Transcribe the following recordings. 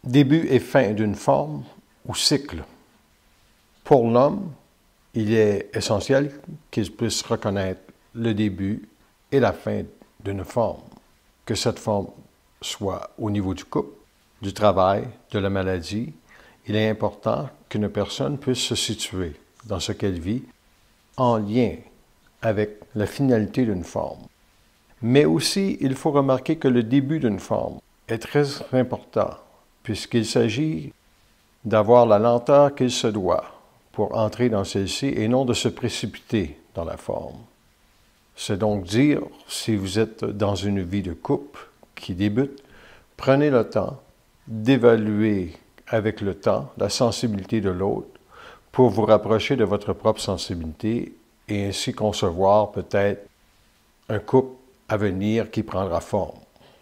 Début et fin d'une forme ou cycle. Pour l'homme, il est essentiel qu'il puisse reconnaître le début et la fin d'une forme, que cette forme soit au niveau du couple, du travail, de la maladie. Il est important qu'une personne puisse se situer dans ce qu'elle vit en lien avec la finalité d'une forme. Mais aussi, il faut remarquer que le début d'une forme est très important, puisqu'il s'agit d'avoir la lenteur qu'il se doit pour entrer dans celle-ci et non de se précipiter dans la forme. C'est donc dire, si vous êtes dans une vie de couple qui débute, prenez le temps d'évaluer avec le temps la sensibilité de l'autre pour vous rapprocher de votre propre sensibilité et ainsi concevoir peut-être un couple à venir qui prendra forme.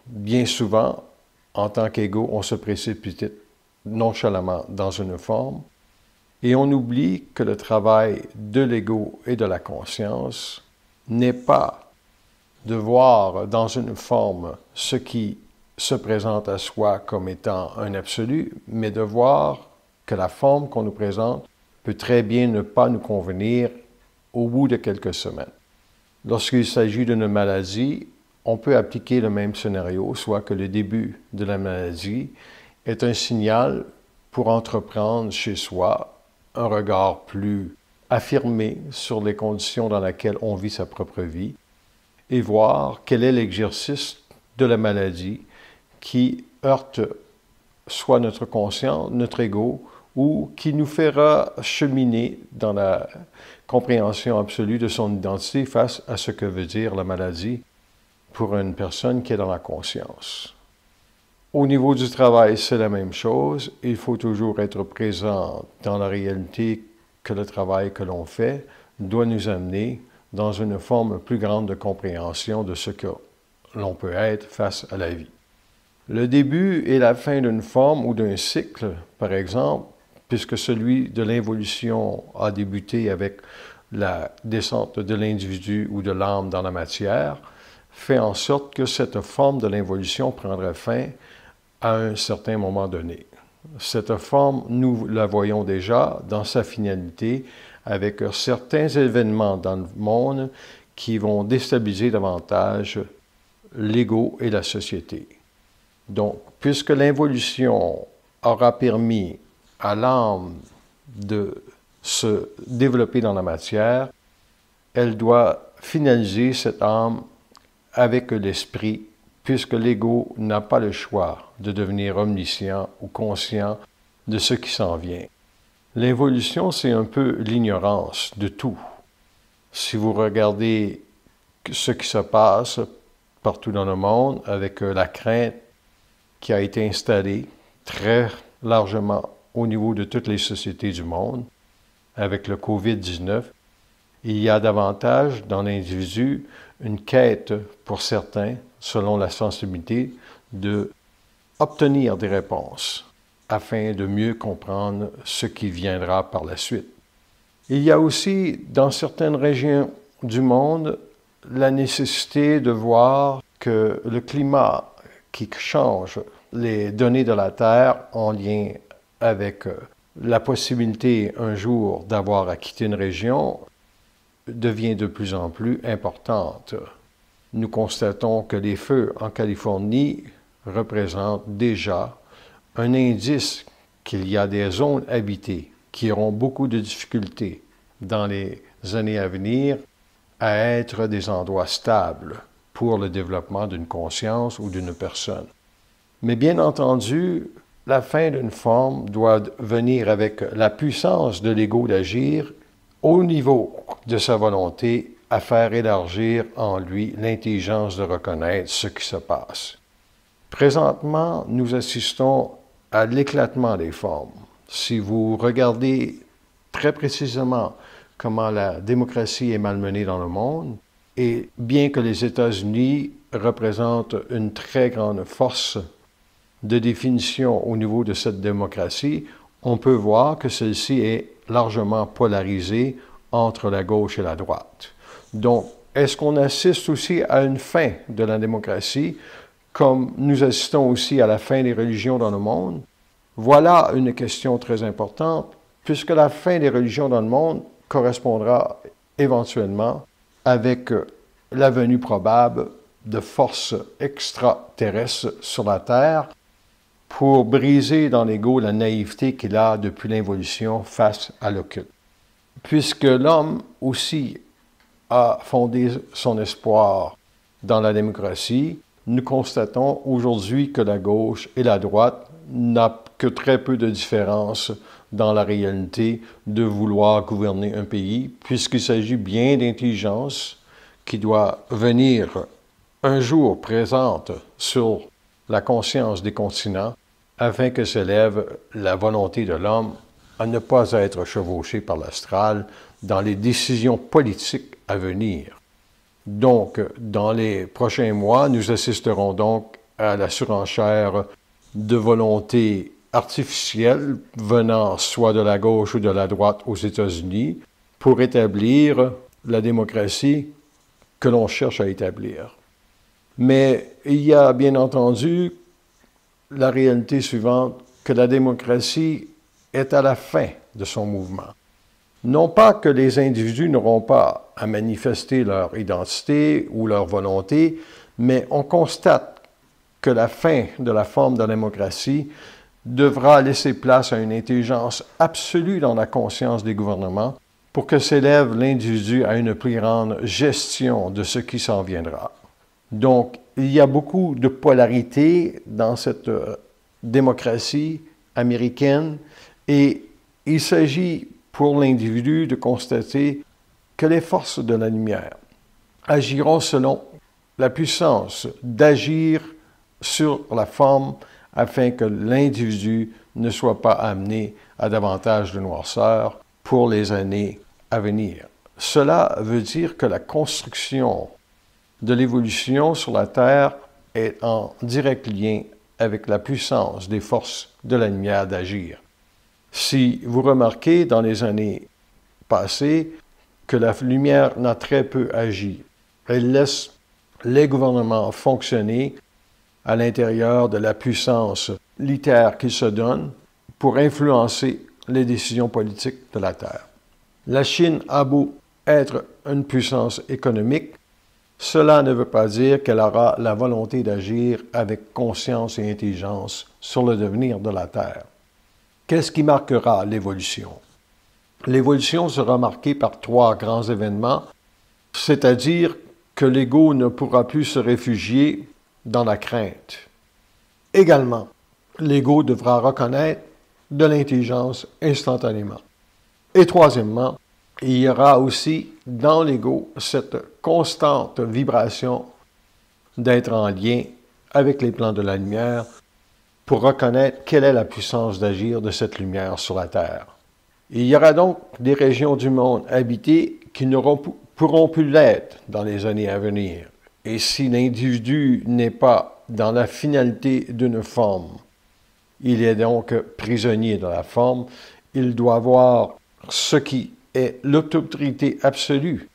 Bien souvent, en tant qu'égaux, on se précipite nonchalamment dans une forme et on oublie que le travail de l'ego et de la conscience n'est pas de voir dans une forme ce qui se présente à soi comme étant un absolu, mais de voir que la forme qu'on nous présente peut très bien ne pas nous convenir au bout de quelques semaines. Lorsqu'il s'agit d'une maladie, on peut appliquer le même scénario, soit que le début de la maladie est un signal pour entreprendre chez soi un regard plus affirmé sur les conditions dans lesquelles on vit sa propre vie et voir quel est l'exercice de la maladie qui heurte soit notre conscience, notre ego, ou qui nous fera cheminer dans la compréhension absolue de son identité face à ce que veut dire la maladie pour une personne qui est dans la conscience. Au niveau du travail, c'est la même chose. Il faut toujours être présent dans la réalité que le travail que l'on fait doit nous amener dans une forme plus grande de compréhension de ce que l'on peut être face à la vie. Le début et la fin d'une forme ou d'un cycle, par exemple, puisque celui de l'involution a débuté avec la descente de l'individu ou de l'âme dans la matière, fait en sorte que cette forme de l'involution prendra fin à un certain moment donné. Cette forme, nous la voyons déjà dans sa finalité avec certains événements dans le monde qui vont déstabiliser davantage l'ego et la société. Donc, puisque l'involution aura permis à l'âme de se développer dans la matière, elle doit finaliser cette âme avec l'esprit, puisque l'ego n'a pas le choix de devenir omniscient ou conscient de ce qui s'en vient. L'involution, c'est un peu l'ignorance de tout. Si vous regardez ce qui se passe partout dans le monde avec la crainte qui a été installée très largement au niveau de toutes les sociétés du monde, avec le COVID-19, il y a davantage dans l'individu une quête pour certains, selon la sensibilité, de obtenir des réponses afin de mieux comprendre ce qui viendra par la suite. Il y a aussi, dans certaines régions du monde, la nécessité de voir que le climat qui change, les données de la Terre en lien avec la possibilité un jour d'avoir à quitter une région devient de plus en plus importante. Nous constatons que les feux en Californie représentent déjà un indice qu'il y a des zones habitées qui auront beaucoup de difficultés dans les années à venir à être des endroits stables pour le développement d'une conscience ou d'une personne. Mais bien entendu, la fin d'une forme doit venir avec la puissance de l'ego d'agir au niveau de sa volonté à faire élargir en lui l'intelligence de reconnaître ce qui se passe. Présentement, nous assistons à l'éclatement des formes. Si vous regardez très précisément comment la démocratie est malmenée dans le monde, et bien que les États-Unis représentent une très grande force de définition au niveau de cette démocratie, on peut voir que celle-ci est largement polarisée entre la gauche et la droite. Donc, est-ce qu'on assiste aussi à une fin de la démocratie, comme nous assistons aussi à la fin des religions dans le monde? Voilà une question très importante, puisque la fin des religions dans le monde correspondra éventuellement avec la venue probable de forces extraterrestres sur la Terre pour briser dans l'ego la naïveté qu'il a depuis l'involution face à l'occulte. Puisque l'homme aussi a fondé son espoir dans la démocratie, nous constatons aujourd'hui que la gauche et la droite n'ont que très peu de différence dans la réalité de vouloir gouverner un pays, puisqu'il s'agit bien d'intelligence qui doit venir un jour présente sur la conscience des continents afin que s'élève la volonté de l'homme à ne pas être chevauché par l'astral dans les décisions politiques à venir. Donc, dans les prochains mois, nous assisterons donc à la surenchère de volontés artificielles venant soit de la gauche ou de la droite aux États-Unis pour établir la démocratie que l'on cherche à établir. Mais il y a bien entendu la réalité suivante, que la démocratie est à la fin de son mouvement. Non pas que les individus n'auront pas à manifester leur identité ou leur volonté, mais on constate que la fin de la forme de la démocratie devra laisser place à une intelligence absolue dans la conscience des gouvernements pour que s'élève l'individu à une plus grande gestion de ce qui s'en viendra. Donc, il y a beaucoup de polarité dans cette démocratie américaine et il s'agit pour l'individu de constater que les forces de la lumière agiront selon la puissance d'agir sur la forme afin que l'individu ne soit pas amené à davantage de noirceur pour les années à venir. Cela veut dire que la construction de l'évolution sur la Terre est en direct lien avec la puissance des forces de la lumière d'agir. Si vous remarquez dans les années passées que la lumière n'a très peu agi, elle laisse les gouvernements fonctionner à l'intérieur de la puissance littéraire qu'ils se donnent pour influencer les décisions politiques de la Terre. La Chine a beau être une puissance économique, cela ne veut pas dire qu'elle aura la volonté d'agir avec conscience et intelligence sur le devenir de la Terre. Qu'est-ce qui marquera l'évolution? L'évolution sera marquée par 3 grands événements, c'est-à-dire que l'ego ne pourra plus se réfugier dans la crainte. Également, l'ego devra reconnaître de l'intelligence instantanément. Et troisièmement, il y aura aussi dans l'ego cette constante vibration d'être en lien avec les plans de la lumière pour reconnaître quelle est la puissance d'agir de cette lumière sur la Terre. Il y aura donc des régions du monde habitées qui ne pourront plus l'être dans les années à venir. Et si l'individu n'est pas dans la finalité d'une forme, il est donc prisonnier de la forme, il doit voir ce qui est l'autorité absolue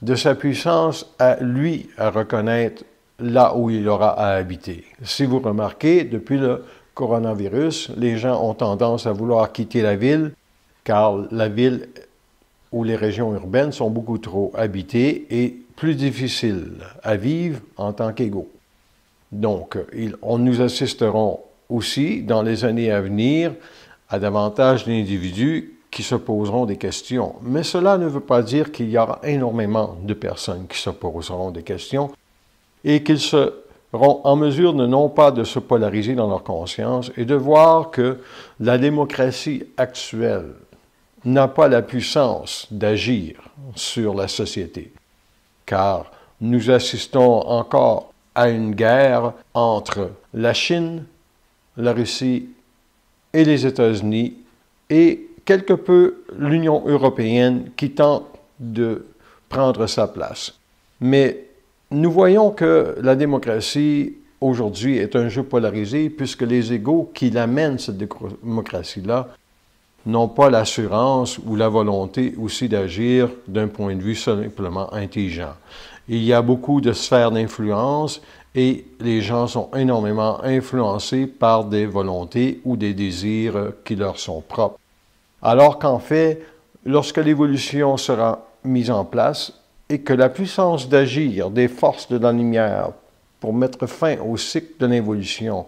de sa puissance à lui à reconnaître là où il aura à habiter. Si vous remarquez, depuis le coronavirus, les gens ont tendance à vouloir quitter la ville car la ville ou les régions urbaines sont beaucoup trop habitées et plus difficiles à vivre en tant qu'égaux. Donc, nous assisterons aussi dans les années à venir à davantage d'individus qui se poseront des questions. Mais cela ne veut pas dire qu'il y aura énormément de personnes qui se poseront des questions et qu'ils seront en mesure de non pas de se polariser dans leur conscience et de voir que la démocratie actuelle n'a pas la puissance d'agir sur la société. Car nous assistons encore à une guerre entre la Chine, la Russie et les États-Unis et quelque peu l'Union européenne qui tente de prendre sa place. Mais nous voyons que la démocratie aujourd'hui est un jeu polarisé puisque les égaux qui l'amènent cette démocratie-là n'ont pas l'assurance ou la volonté aussi d'agir d'un point de vue simplement intelligent. Il y a beaucoup de sphères d'influence et les gens sont énormément influencés par des volontés ou des désirs qui leur sont propres. Alors qu'en fait, lorsque l'évolution sera mise en place et que la puissance d'agir des forces de la lumière pour mettre fin au cycle de l'évolution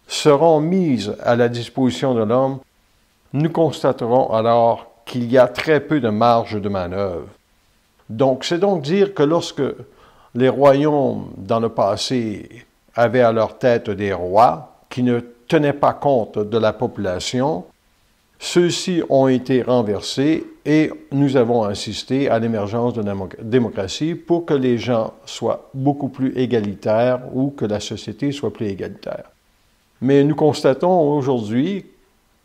seront mises à la disposition de l'homme, nous constaterons alors qu'il y a très peu de marge de manœuvre. Donc, c'est donc dire que lorsque les royaumes, dans le passé, avaient à leur tête des rois qui ne tenaient pas compte de la population, ceux-ci ont été renversés et nous avons assisté à l'émergence de la démocratie pour que les gens soient beaucoup plus égalitaires ou que la société soit plus égalitaire. Mais nous constatons aujourd'hui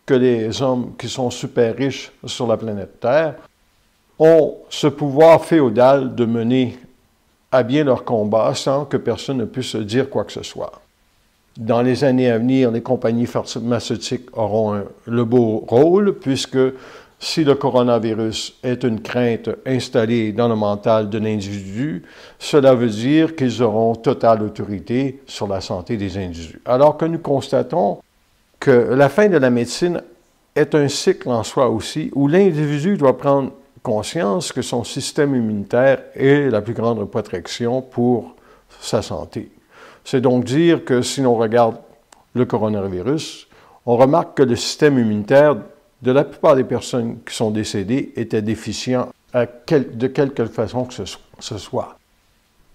que les hommes qui sont super riches sur la planète Terre ont ce pouvoir féodal de mener à bien leur combat sans que personne ne puisse dire quoi que ce soit. Dans les années à venir, les compagnies pharmaceutiques auront le beau rôle, puisque si le coronavirus est une crainte installée dans le mental de l'individu, cela veut dire qu'ils auront totale autorité sur la santé des individus. Alors que nous constatons que la fin de la médecine est un cycle en soi aussi, où l'individu doit prendre conscience que son système immunitaire est la plus grande protection pour sa santé. C'est donc dire que si l'on regarde le coronavirus, on remarque que le système immunitaire de la plupart des personnes qui sont décédées était déficient de quelque façon que ce soit.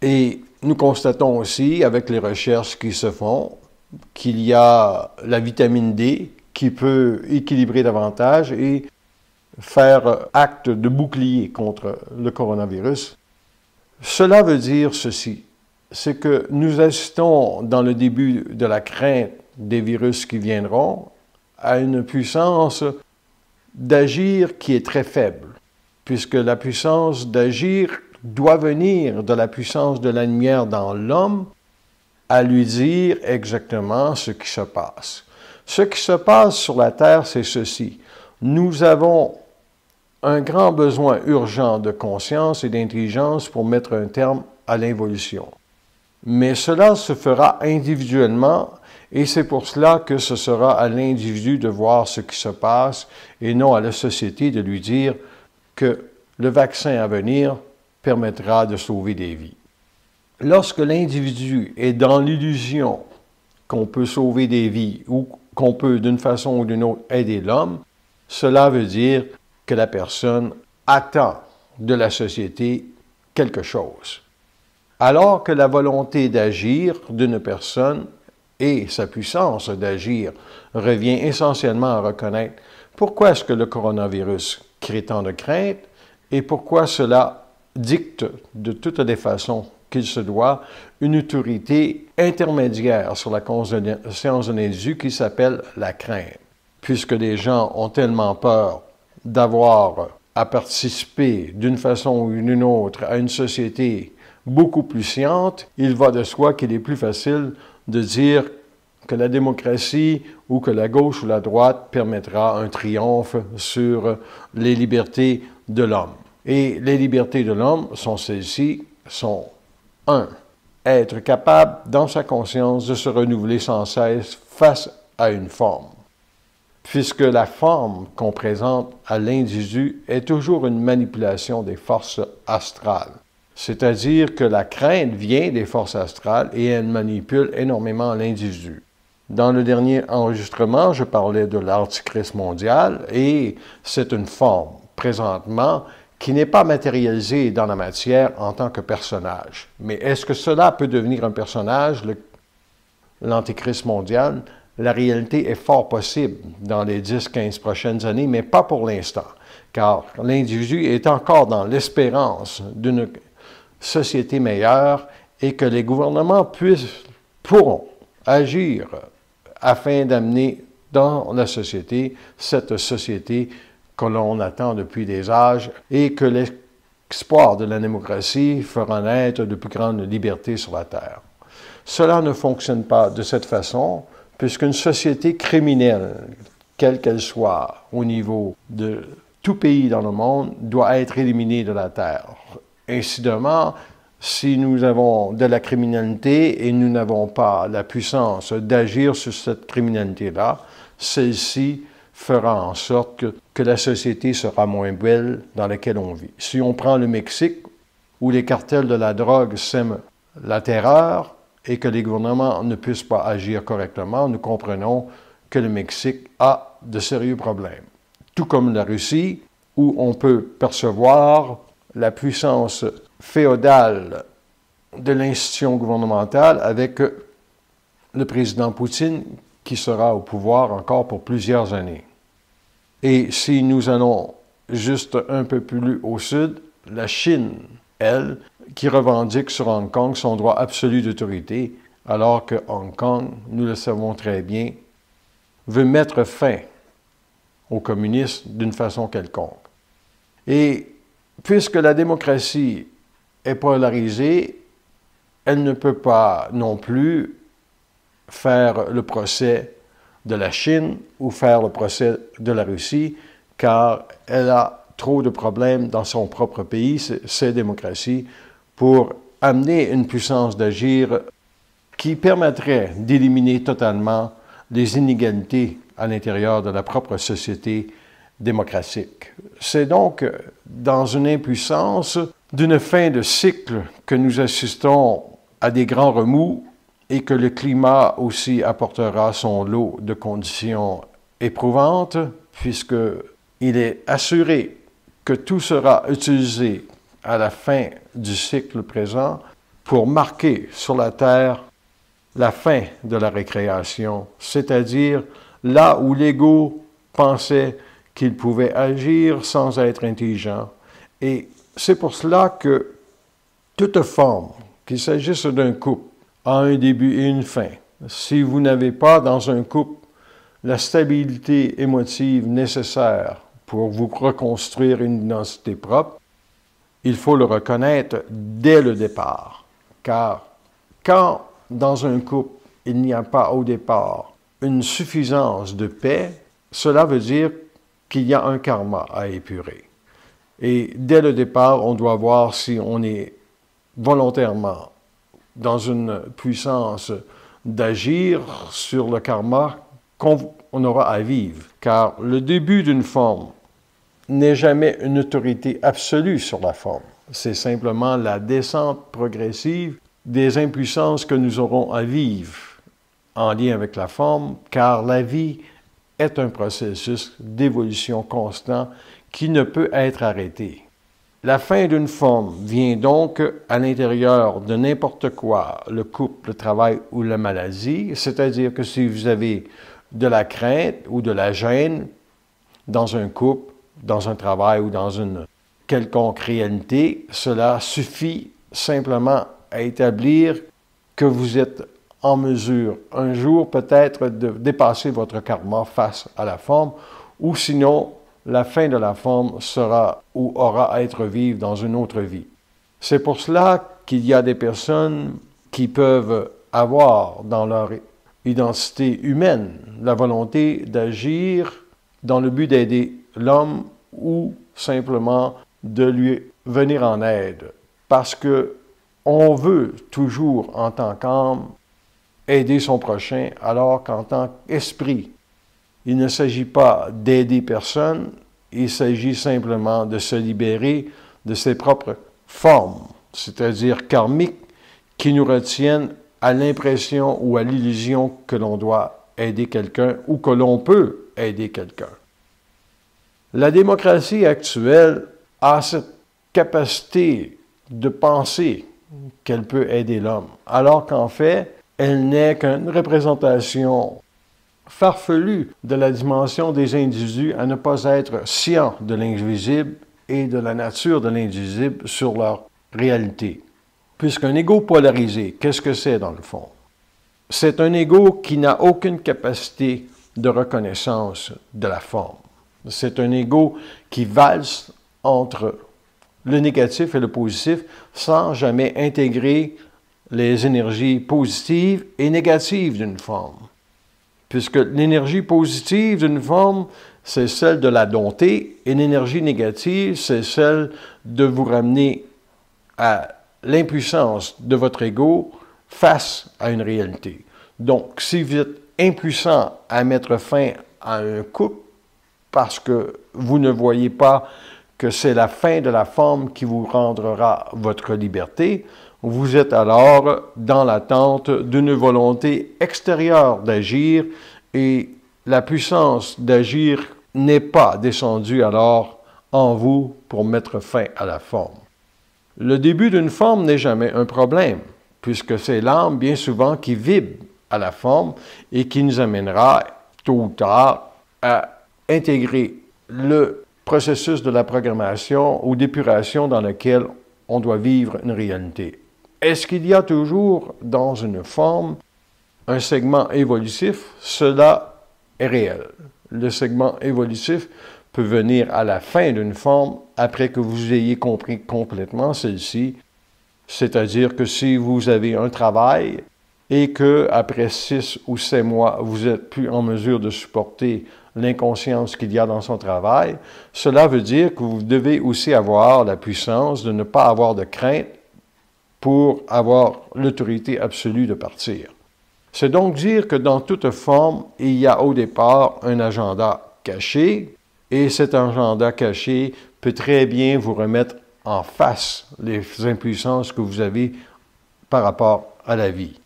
Et nous constatons aussi, avec les recherches qui se font, qu'il y a la vitamine D qui peut équilibrer davantage et faire acte de bouclier contre le coronavirus. Cela veut dire ceci, c'est que nous assistons dans le début de la crainte des virus qui viendront à une puissance d'agir qui est très faible, puisque la puissance d'agir doit venir de la puissance de la lumière dans l'homme à lui dire exactement ce qui se passe. Ce qui se passe sur la Terre, c'est ceci. Nous avons un grand besoin urgent de conscience et d'intelligence pour mettre un terme à l'involution. Mais cela se fera individuellement et c'est pour cela que ce sera à l'individu de voir ce qui se passe et non à la société de lui dire que le vaccin à venir permettra de sauver des vies. Lorsque l'individu est dans l'illusion qu'on peut sauver des vies ou qu'on peut d'une façon ou d'une autre aider l'homme, cela veut dire que la personne attend de la société quelque chose. Alors que la volonté d'agir d'une personne et sa puissance d'agir revient essentiellement à reconnaître pourquoi est-ce que le coronavirus crée tant de crainte et pourquoi cela dicte de toutes les façons qu'il se doit une autorité intermédiaire sur la conscience de l'individu qui s'appelle la crainte. Puisque les gens ont tellement peur d'avoir à participer d'une façon ou d'une autre à une société beaucoup plus sciente, il va de soi qu'il est plus facile de dire que la démocratie ou que la gauche ou la droite permettra un triomphe sur les libertés de l'homme. Et les libertés de l'homme sont celles-ci, sont 1. Être capable, dans sa conscience, de se renouveler sans cesse face à une forme. Puisque la forme qu'on présente à l'individu est toujours une manipulation des forces astrales. C'est-à-dire que la crainte vient des forces astrales et elle manipule énormément l'individu. Dans le dernier enregistrement, je parlais de l'Antichrist mondial et c'est une forme, présentement, qui n'est pas matérialisée dans la matière en tant que personnage. Mais est-ce que cela peut devenir un personnage, l'Antichrist mondial? La réalité est fort possible dans les 10-15 prochaines années, mais pas pour l'instant, car l'individu est encore dans l'espérance d'une société meilleure et que les gouvernements pourront agir afin d'amener dans la société cette société que l'on attend depuis des âges et que l'espoir de la démocratie fera naître de plus grandes libertés sur la Terre. Cela ne fonctionne pas de cette façon, puisqu'une société criminelle, quelle qu'elle soit, au niveau de tout pays dans le monde, doit être éliminée de la Terre. Incidemment, si nous avons de la criminalité et nous n'avons pas la puissance d'agir sur cette criminalité-là, celle-ci fera en sorte que la société sera moins belle dans laquelle on vit. Si on prend le Mexique, où les cartels de la drogue sèment la terreur et que les gouvernements ne puissent pas agir correctement, nous comprenons que le Mexique a de sérieux problèmes. Tout comme la Russie, où on peut percevoir la puissance féodale de l'institution gouvernementale avec le président Poutine qui sera au pouvoir encore pour plusieurs années. Et si nous allons juste un peu plus au sud, la Chine, elle, qui revendique sur Hong Kong son droit absolu d'autorité, alors que Hong Kong, nous le savons très bien, veut mettre fin au communisme d'une façon quelconque. Et puisque la démocratie est polarisée, elle ne peut pas non plus faire le procès de la Chine ou faire le procès de la Russie, car elle a trop de problèmes dans son propre pays, ses démocraties, pour amener une puissance d'agir qui permettrait d'éliminer totalement les inégalités à l'intérieur de la propre société démocratique. C'est donc dans une impuissance d'une fin de cycle que nous assistons à des grands remous et que le climat aussi apportera son lot de conditions éprouvantes, puisqu'il est assuré que tout sera utilisé à la fin du cycle présent pour marquer sur la Terre la fin de la récréation, c'est-à-dire là où l'ego pensait qu'il pouvait agir sans être intelligent. Et c'est pour cela que toute forme, qu'il s'agisse d'un couple, a un début et une fin. Si vous n'avez pas dans un couple la stabilité émotive nécessaire pour vous reconstruire une identité propre, il faut le reconnaître dès le départ. Car quand dans un couple, il n'y a pas au départ une suffisance de paix, cela veut dire qu'il y a un karma à épurer. Et dès le départ, on doit voir si on est volontairement dans une puissance d'agir sur le karma qu'on aura à vivre. Car le début d'une forme n'est jamais une autorité absolue sur la forme. C'est simplement la descente progressive des impuissances que nous aurons à vivre en lien avec la forme, car la vie est un processus d'évolution constant qui ne peut être arrêté. La fin d'une forme vient donc à l'intérieur de n'importe quoi, le couple, le travail ou la maladie, c'est-à-dire que si vous avez de la crainte ou de la gêne dans un couple, dans un travail ou dans une quelconque réalité, cela suffit simplement à établir que vous êtes en mesure un jour peut-être de dépasser votre karma face à la forme, ou sinon la fin de la forme sera ou aura à être vive dans une autre vie. C'est pour cela qu'il y a des personnes qui peuvent avoir dans leur identité humaine la volonté d'agir dans le but d'aider l'homme ou simplement de lui venir en aide. Parce que on veut toujours, en tant qu'âme, aider son prochain, alors qu'en tant qu'esprit, il ne s'agit pas d'aider personne, il s'agit simplement de se libérer de ses propres formes, c'est-à-dire karmiques, qui nous retiennent à l'impression ou à l'illusion que l'on doit aider quelqu'un ou que l'on peut aider quelqu'un. La démocratie actuelle a cette capacité de penser qu'elle peut aider l'homme, alors qu'en fait, elle n'est qu'une représentation farfelue de la dimension des individus à ne pas être scients de l'invisible et de la nature de l'invisible sur leur réalité. Puisqu'un ego polarisé, qu'est-ce que c'est dans le fond? C'est un ego qui n'a aucune capacité de reconnaissance de la forme. C'est un ego qui valse entre le négatif et le positif sans jamais intégrer les énergies positives et négatives d'une forme. Puisque l'énergie positive d'une forme, c'est celle de la dompter, et l'énergie négative, c'est celle de vous ramener à l'impuissance de votre ego face à une réalité. Donc, si vous êtes impuissant à mettre fin à un couple parce que vous ne voyez pas que c'est la fin de la forme qui vous rendra votre liberté, vous êtes alors dans l'attente d'une volonté extérieure d'agir et la puissance d'agir n'est pas descendue alors en vous pour mettre fin à la forme. Le début d'une forme n'est jamais un problème, puisque c'est l'âme bien souvent qui vibre à la forme et qui nous amènera tôt ou tard à intégrer le processus de la programmation ou d'épuration dans lequel on doit vivre une réalité. Est-ce qu'il y a toujours dans une forme un segment évolutif? Cela est réel. Le segment évolutif peut venir à la fin d'une forme après que vous ayez compris complètement celle-ci. C'est-à-dire que si vous avez un travail et qu'après 6 ou 7 mois, vous n'êtes plus en mesure de supporter l'inconscience qu'il y a dans son travail, cela veut dire que vous devez aussi avoir la puissance de ne pas avoir de crainte pour avoir l'autorité absolue de partir. C'est donc dire que dans toute forme, il y a au départ un agenda caché, et cet agenda caché peut très bien vous remettre en face les impuissances que vous avez par rapport à la vie.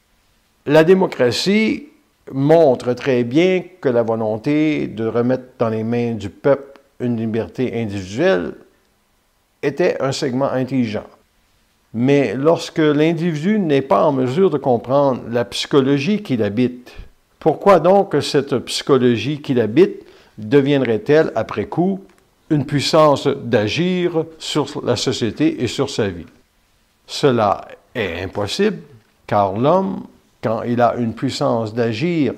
La démocratie montre très bien que la volonté de remettre dans les mains du peuple une liberté individuelle était un segment intelligent. Mais lorsque l'individu n'est pas en mesure de comprendre la psychologie qu'il habite, pourquoi donc cette psychologie qu'il habite deviendrait-elle, après coup, une puissance d'agir sur la société et sur sa vie? Cela est impossible, car l'homme, quand il a une puissance d'agir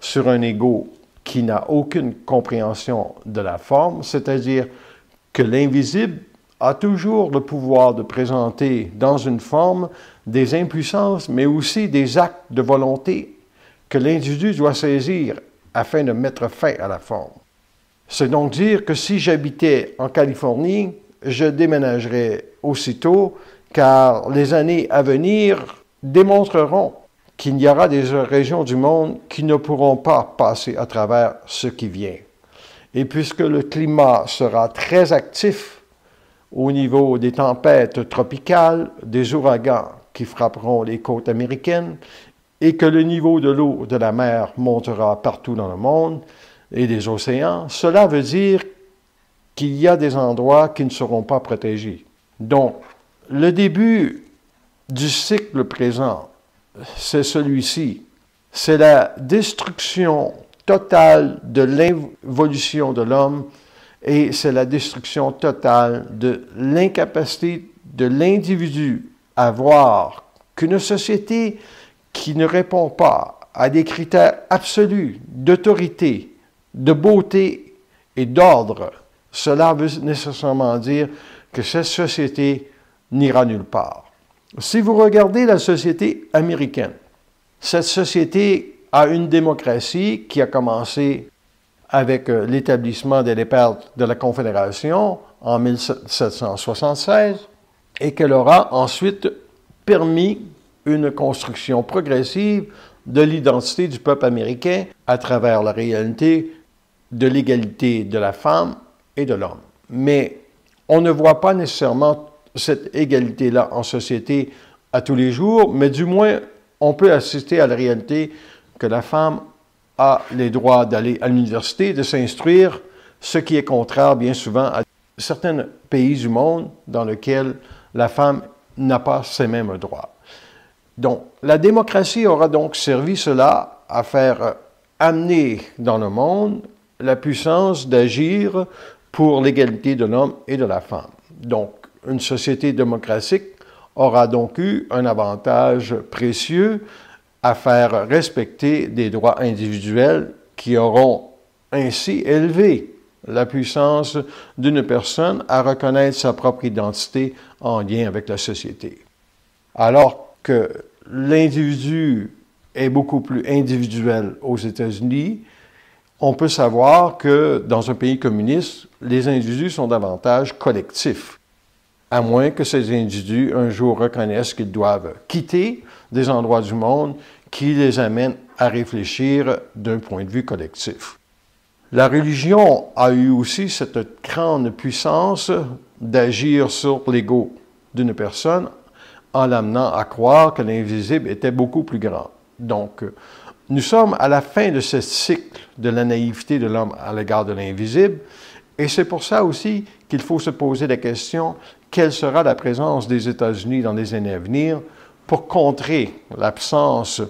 sur un ego qui n'a aucune compréhension de la forme, c'est-à-dire que l'invisible a toujours le pouvoir de présenter dans une forme des impuissances, mais aussi des actes de volonté que l'individu doit saisir afin de mettre fin à la forme. C'est donc dire que si j'habitais en Californie, je déménagerais aussitôt, car les années à venir démontreront qu'il y aura des régions du monde qui ne pourront pas passer à travers ce qui vient. Et puisque le climat sera très actif au niveau des tempêtes tropicales, des ouragans qui frapperont les côtes américaines, et que le niveau de l'eau de la mer montera partout dans le monde et des océans, cela veut dire qu'il y a des endroits qui ne seront pas protégés. Donc, le début du cycle présent, c'est celui-ci. C'est la destruction totale de l'évolution de l'homme et c'est la destruction totale de l'incapacité de l'individu à voir qu'une société qui ne répond pas à des critères absolus d'autorité, de beauté et d'ordre, cela veut nécessairement dire que cette société n'ira nulle part. Si vous regardez la société américaine, cette société a une démocratie qui a commencé avec l'établissement des pères de la Confédération en 1776 et qu'elle aura ensuite permis une construction progressive de l'identité du peuple américain à travers la réalité de l'égalité de la femme et de l'homme. Mais on ne voit pas nécessairement cette égalité-là en société à tous les jours, mais du moins, on peut assister à la réalité que la femme a les droits d'aller à l'université, de s'instruire, ce qui est contraire bien souvent à certains pays du monde dans lesquels la femme n'a pas ces mêmes droits. Donc, la démocratie aura donc servi cela à faire amener dans le monde la puissance d'agir pour l'égalité de l'homme et de la femme. Donc, une société démocratique aura donc eu un avantage précieux à faire respecter des droits individuels qui auront ainsi élevé la puissance d'une personne à reconnaître sa propre identité en lien avec la société. Alors que l'individu est beaucoup plus individuel aux États-Unis, on peut savoir que dans un pays communiste, les individus sont davantage collectifs. à moins que ces individus un jour reconnaissent qu'ils doivent quitter des endroits du monde qui les amènent à réfléchir d'un point de vue collectif. La religion a eu aussi cette grande puissance d'agir sur l'ego d'une personne en l'amenant à croire que l'invisible était beaucoup plus grand. Donc, nous sommes à la fin de ce cycle de la naïveté de l'homme à l'égard de l'invisible, et c'est pour ça aussi qu'il faut se poser la question, quelle sera la présence des États-Unis dans les années à venir pour contrer l'absence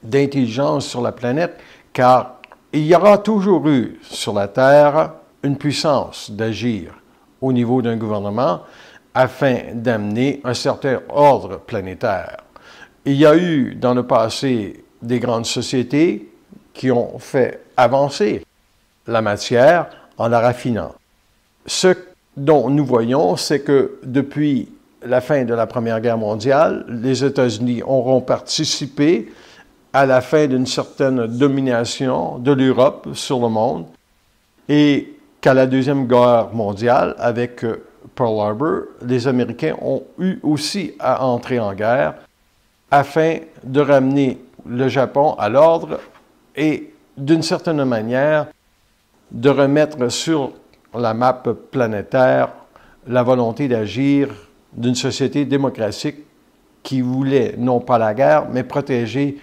d'intelligence sur la planète, car il y aura toujours eu sur la Terre une puissance d'agir au niveau d'un gouvernement afin d'amener un certain ordre planétaire. Il y a eu dans le passé des grandes sociétés qui ont fait avancer la matière en la raffinant. Ce dont nous voyons, c'est que depuis la fin de la Première Guerre mondiale, les États-Unis auront participé à la fin d'une certaine domination de l'Europe sur le monde et qu'à la Deuxième Guerre mondiale, avec Pearl Harbor, les Américains ont eu aussi à entrer en guerre afin de ramener le Japon à l'ordre et, d'une certaine manière, de remettre sur la map planétaire la volonté d'agir d'une société démocratique qui voulait non pas la guerre, mais protéger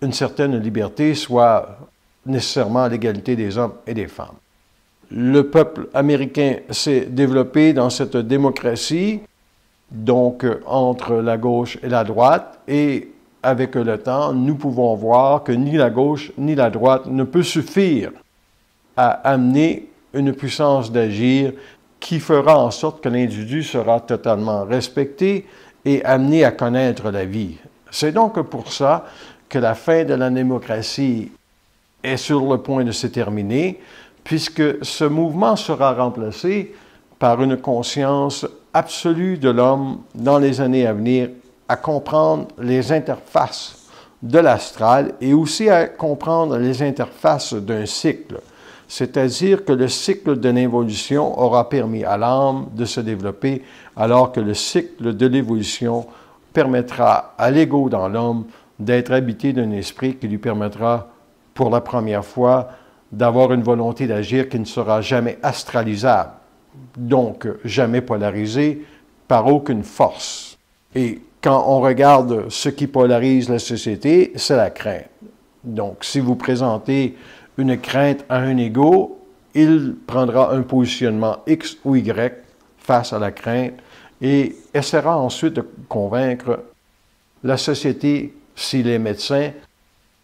une certaine liberté, soit nécessairement l'égalité des hommes et des femmes. Le peuple américain s'est développé dans cette démocratie, donc entre la gauche et la droite, et avec le temps, nous pouvons voir que ni la gauche ni la droite ne peut suffire à amener une puissance d'agir qui fera en sorte que l'individu sera totalement respecté et amené à connaître la vie. C'est donc pour ça que la fin de la démocratie est sur le point de se terminer, puisque ce mouvement sera remplacé par une conscience absolue de l'homme dans les années à venir, à comprendre les interfaces de l'astral et aussi à comprendre les interfaces d'un cycle. C'est-à-dire que le cycle de l'évolution aura permis à l'âme de se développer, alors que le cycle de l'évolution permettra à l'ego dans l'homme d'être habité d'un esprit qui lui permettra, pour la première fois, d'avoir une volonté d'agir qui ne sera jamais astralisable, donc jamais polarisée par aucune force. Et quand on regarde ce qui polarise la société, c'est la crainte. Donc, si vous présentez une crainte à un ego, il prendra un positionnement X ou Y face à la crainte et essaiera ensuite de convaincre la société, s'il est médecin,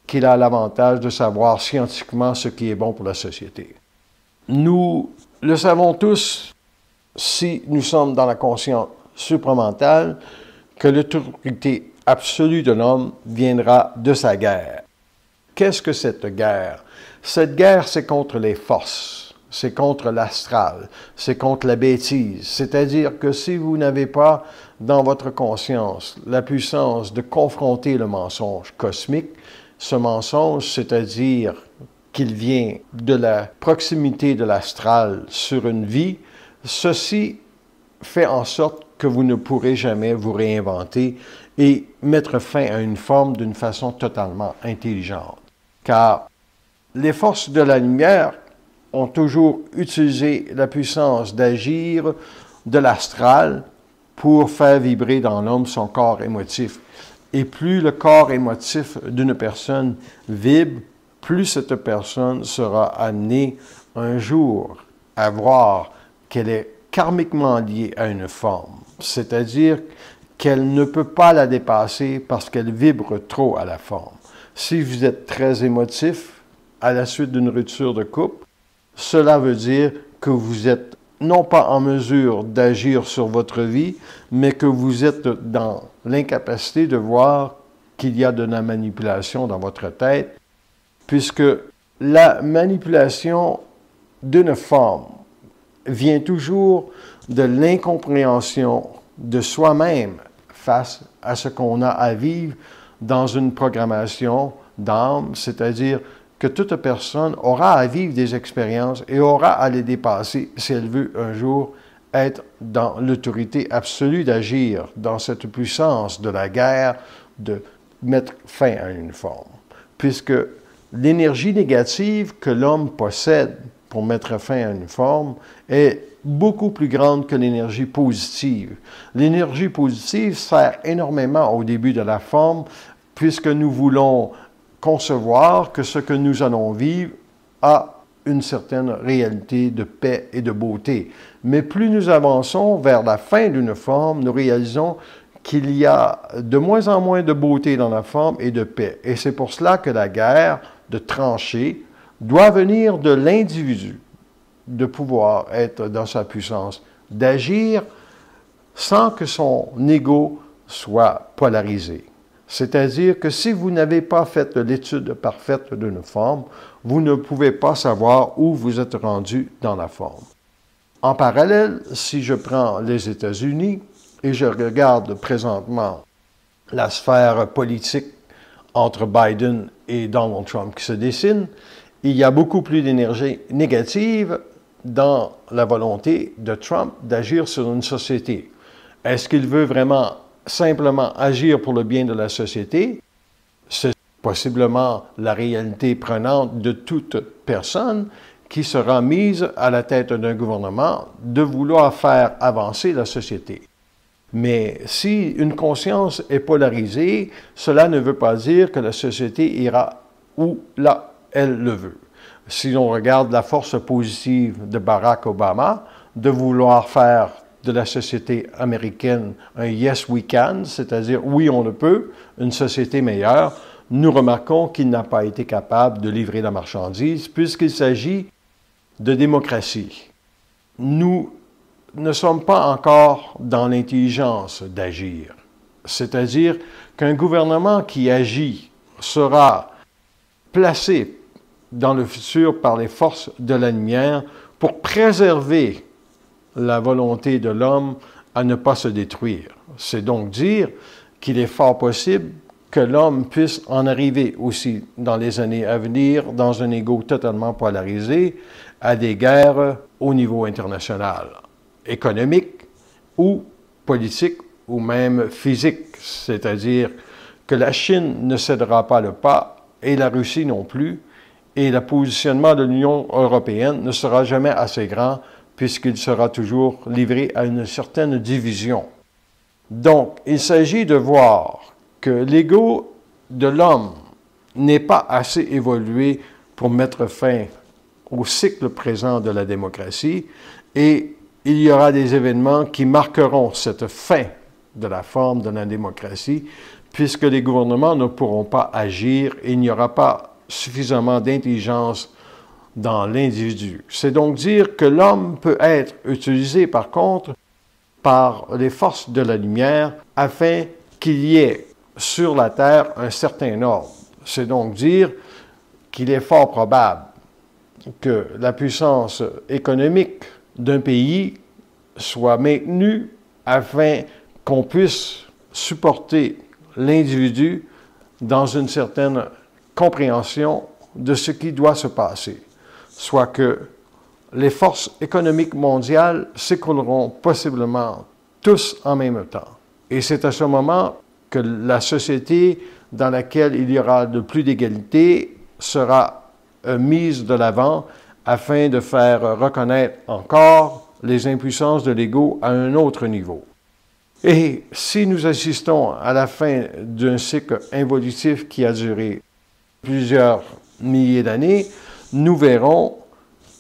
qu'il a l'avantage de savoir scientifiquement ce qui est bon pour la société. Nous le savons tous, si nous sommes dans la conscience supramentale, que l'autorité absolue de l'homme viendra de sa guerre. Qu'est-ce que cette guerre? Cette guerre, c'est contre les forces, c'est contre l'astral, c'est contre la bêtise. C'est-à-dire que si vous n'avez pas dans votre conscience la puissance de confronter le mensonge cosmique, ce mensonge, c'est-à-dire qu'il vient de la proximité de l'astral sur une vie, ceci fait en sorte que vous ne pourrez jamais vous réinventer et mettre fin à une forme d'une façon totalement intelligente. Car les forces de la lumière ont toujours utilisé la puissance d'agir de l'astral pour faire vibrer dans l'homme son corps émotif. Et plus le corps émotif d'une personne vibre, plus cette personne sera amenée un jour à voir qu'elle est karmiquement liée à une forme. C'est-à-dire qu'elle ne peut pas la dépasser parce qu'elle vibre trop à la forme. Si vous êtes très émotif à la suite d'une rupture de couple, cela veut dire que vous êtes non pas en mesure d'agir sur votre vie, mais que vous êtes dans l'incapacité de voir qu'il y a de la manipulation dans votre tête, puisque la manipulation d'une forme vient toujours de l'incompréhension de soi-même face à ce qu'on a à vivre dans une programmation d'âme, c'est-à-dire que toute personne aura à vivre des expériences et aura à les dépasser si elle veut un jour être dans l'autorité absolue d'agir, dans cette puissance de la guerre, de mettre fin à une forme. Puisque l'énergie négative que l'homme possède pour mettre fin à une forme est beaucoup plus grande que l'énergie positive. L'énergie positive sert énormément au début de la forme, puisque nous voulons concevoir que ce que nous allons vivre a une certaine réalité de paix et de beauté. Mais plus nous avançons vers la fin d'une forme, nous réalisons qu'il y a de moins en moins de beauté dans la forme et de paix. Et c'est pour cela que la guerre de tranchées doit venir de l'individu, de pouvoir être dans sa puissance, d'agir sans que son ego soit polarisé. C'est-à-dire que si vous n'avez pas fait l'étude parfaite d'une forme, vous ne pouvez pas savoir où vous êtes rendu dans la forme. En parallèle, si je prends les États-Unis et je regarde présentement la sphère politique entre Biden et Donald Trump qui se dessine, il y a beaucoup plus d'énergie négative dans la volonté de Trump d'agir sur une société. Est-ce qu'il veut vraiment simplement agir pour le bien de la société? C'est possiblement la réalité prenante de toute personne qui sera mise à la tête d'un gouvernement de vouloir faire avancer la société. Mais si une conscience est polarisée, cela ne veut pas dire que la société ira où là elle le veut. Si l'on regarde la force positive de Barack Obama, de vouloir faire de la société américaine un « yes we can », c'est-à-dire « oui on le peut », une société meilleure, nous remarquons qu'il n'a pas été capable de livrer la marchandise puisqu'il s'agit de démocratie. Nous ne sommes pas encore dans l'intelligence d'agir, c'est-à-dire qu'un gouvernement qui agit sera placé dans le futur par les forces de la lumière pour préserver la volonté de l'homme à ne pas se détruire. C'est donc dire qu'il est fort possible que l'homme puisse en arriver aussi dans les années à venir dans un ego totalement polarisé à des guerres au niveau international, économique ou politique ou même physique, c'est-à-dire que la Chine ne cédera pas le pas et la Russie non plus, et le positionnement de l'Union européenne ne sera jamais assez grand puisqu'il sera toujours livré à une certaine division. Donc, il s'agit de voir que l'ego de l'homme n'est pas assez évolué pour mettre fin au cycle présent de la démocratie et il y aura des événements qui marqueront cette fin de la forme de la démocratie puisque les gouvernements ne pourront pas agir et il n'y aura pas suffisamment d'intelligence dans l'individu. C'est donc dire que l'homme peut être utilisé par contre par les forces de la lumière afin qu'il y ait sur la terre un certain ordre. C'est donc dire qu'il est fort probable que la puissance économique d'un pays soit maintenue afin qu'on puisse supporter l'individu dans une certaine compréhension de ce qui doit se passer, soit que les forces économiques mondiales s'écrouleront possiblement tous en même temps. Et c'est à ce moment que la société dans laquelle il y aura de plus d'égalité sera mise de l'avant afin de faire reconnaître encore les impuissances de l'ego à un autre niveau. Et si nous assistons à la fin d'un cycle involutif qui a duré plusieurs milliers d'années, nous verrons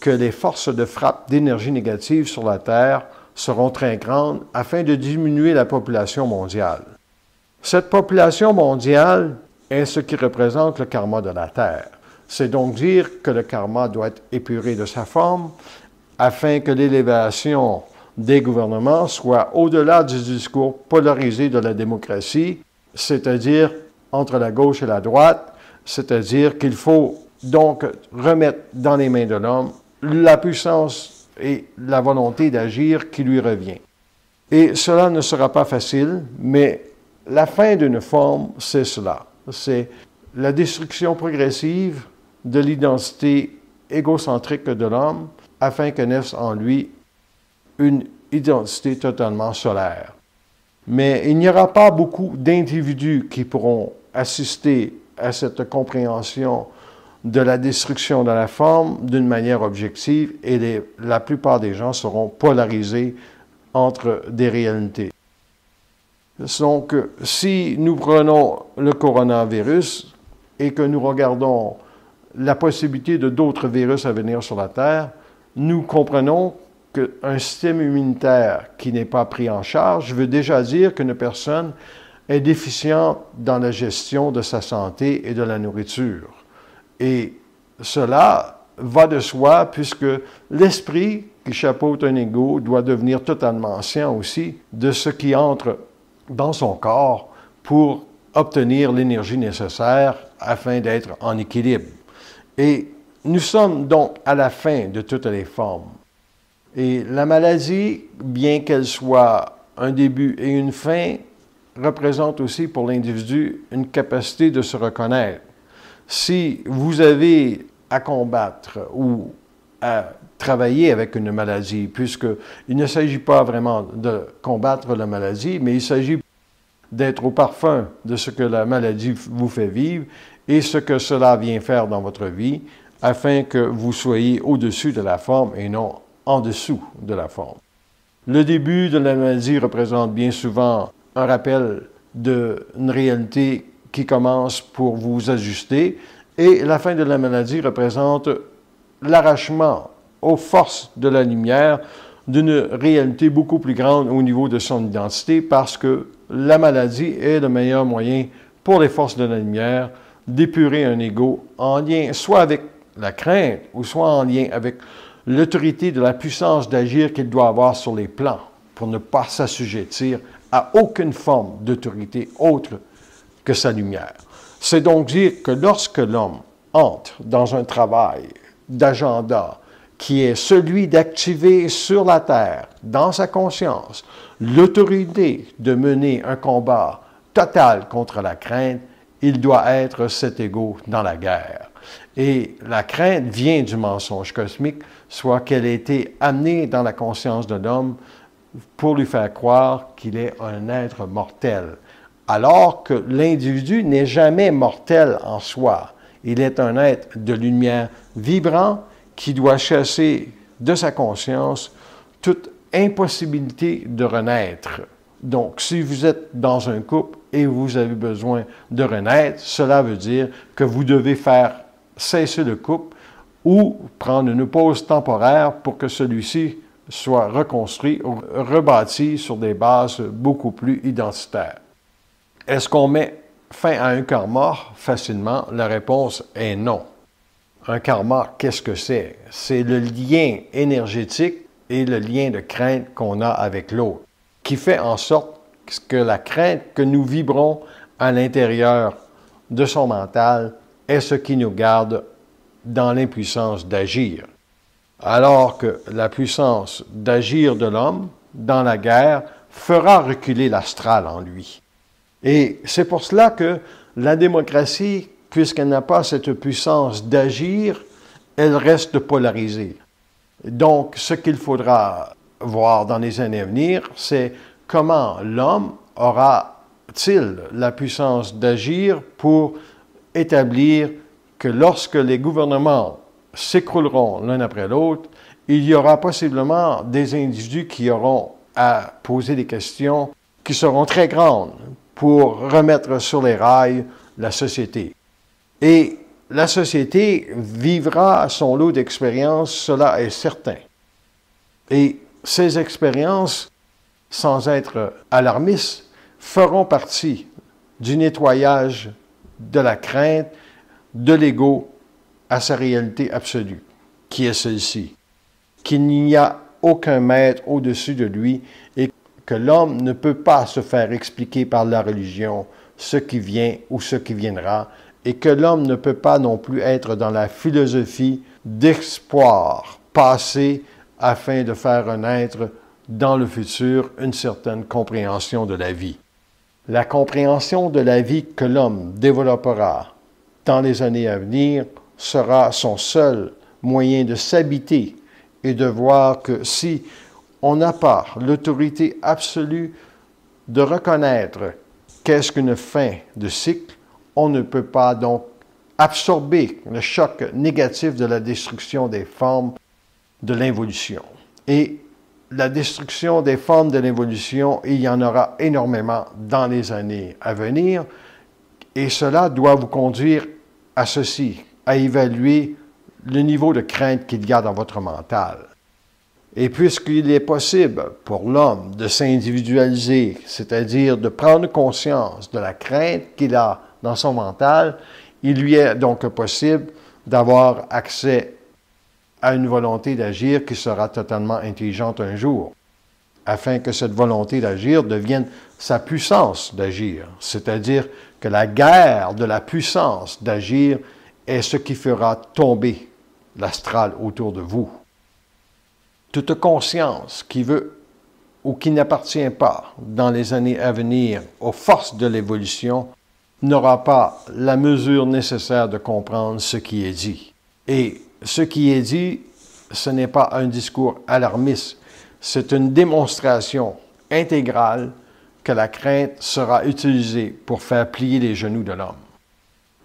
que les forces de frappe d'énergie négative sur la Terre seront très grandes afin de diminuer la population mondiale. Cette population mondiale est ce qui représente le karma de la Terre. C'est donc dire que le karma doit être épuré de sa forme afin que l'élévation des gouvernements soit au-delà du discours polarisé de la démocratie, c'est-à-dire entre la gauche et la droite, c'est-à-dire qu'il faut donc remettre dans les mains de l'homme la puissance et la volonté d'agir qui lui revient. Et cela ne sera pas facile, mais la fin d'une forme, c'est cela. C'est la destruction progressive de l'identité égocentrique de l'homme afin que naisse en lui une identité totalement solaire. Mais il n'y aura pas beaucoup d'individus qui pourront assister à cette compréhension de la destruction de la forme d'une manière objective et la plupart des gens seront polarisés entre des réalités. Donc, si nous prenons le coronavirus et que nous regardons la possibilité de d'autres virus à venir sur la Terre, nous comprenons qu'un système immunitaire qui n'est pas pris en charge veut déjà dire qu'une personne est déficiente dans la gestion de sa santé et de la nourriture. Et cela va de soi puisque l'esprit qui chapeaute un ego doit devenir totalement conscient aussi de ce qui entre dans son corps pour obtenir l'énergie nécessaire afin d'être en équilibre. Et nous sommes donc à la fin de toutes les formes. Et la maladie, bien qu'elle soit un début et une fin, représente aussi pour l'individu une capacité de se reconnaître. Si vous avez à combattre ou à travailler avec une maladie, puisqu'il ne s'agit pas vraiment de combattre la maladie, mais il s'agit d'être au parfum de ce que la maladie vous fait vivre et ce que cela vient faire dans votre vie, afin que vous soyez au-dessus de la forme et non en dessous de la forme. Le début de la maladie représente bien souvent un rappel d'une réalité qui commence pour vous ajuster, et la fin de la maladie représente l'arrachement aux forces de la lumière d'une réalité beaucoup plus grande au niveau de son identité, parce que la maladie est le meilleur moyen pour les forces de la lumière d'épurer un ego en lien soit avec la crainte ou soit en lien avec l'autorité de la puissance d'agir qu'il doit avoir sur les plans pour ne pas s'assujettir à aucune forme d'autorité autre que sa lumière. C'est donc dire que lorsque l'homme entre dans un travail d'agenda qui est celui d'activer sur la terre, dans sa conscience, l'autorité de mener un combat total contre la crainte, il doit être cet ego dans la guerre. Et la crainte vient du mensonge cosmique, soit qu'elle ait été amenée dans la conscience de l'homme pour lui faire croire qu'il est un être mortel, alors que l'individu n'est jamais mortel en soi. Il est un être de lumière vibrant qui doit chasser de sa conscience toute impossibilité de renaître. Donc, si vous êtes dans un couple et vous avez besoin de renaître, cela veut dire que vous devez faire cesser le couple ou prendre une pause temporaire pour que celui-ci soit reconstruit ou rebâti sur des bases beaucoup plus identitaires. Est-ce qu'on met fin à un karma facilement? La réponse est non. Un karma, qu'est-ce que c'est? C'est le lien énergétique et le lien de crainte qu'on a avec l'autre, qui fait en sorte que la crainte que nous vibrons à l'intérieur de son mental est ce qui nous garde dans l'impuissance d'agir. Alors que la puissance d'agir de l'homme dans la guerre fera reculer l'astral en lui. Et c'est pour cela que la démocratie, puisqu'elle n'a pas cette puissance d'agir, elle reste polarisée. Donc, ce qu'il faudra voir dans les années à venir, c'est comment l'homme aura-t-il la puissance d'agir pour établir que lorsque les gouvernements s'écrouleront l'un après l'autre, il y aura possiblement des individus qui auront à poser des questions qui seront très grandes pour remettre sur les rails la société. Et la société vivra son lot d'expériences, cela est certain. Et ces expériences, sans être alarmistes, feront partie du nettoyage de la crainte, de l'ego à sa réalité absolue, qui est celle-ci, qu'il n'y a aucun maître au-dessus de lui et que l'homme ne peut pas se faire expliquer par la religion ce qui vient ou ce qui viendra, et que l'homme ne peut pas non plus être dans la philosophie d'espoir passé afin de faire renaître dans le futur une certaine compréhension de la vie. La compréhension de la vie que l'homme développera dans les années à venir sera son seul moyen de s'habiter et de voir que si on n'a pas l'autorité absolue de reconnaître qu'est-ce qu'une fin de cycle, on ne peut pas donc absorber le choc négatif de la destruction des formes de l'involution. Et la destruction des formes de l'évolution, il y en aura énormément dans les années à venir, et cela doit vous conduire à ceci, à évaluer le niveau de crainte qu'il y a dans votre mental. Et puisqu'il est possible pour l'homme de s'individualiser, c'est-à-dire de prendre conscience de la crainte qu'il a dans son mental, il lui est donc possible d'avoir accès à une volonté d'agir qui sera totalement intelligente un jour, afin que cette volonté d'agir devienne sa puissance d'agir, c'est-à-dire que la guerre de la puissance d'agir est ce qui fera tomber l'astral autour de vous. Toute conscience qui veut ou qui n'appartient pas dans les années à venir aux forces de l'évolution n'aura pas la mesure nécessaire de comprendre ce qui est dit. Et ce qui est dit, ce n'est pas un discours alarmiste, c'est une démonstration intégrale que la crainte sera utilisée pour faire plier les genoux de l'homme.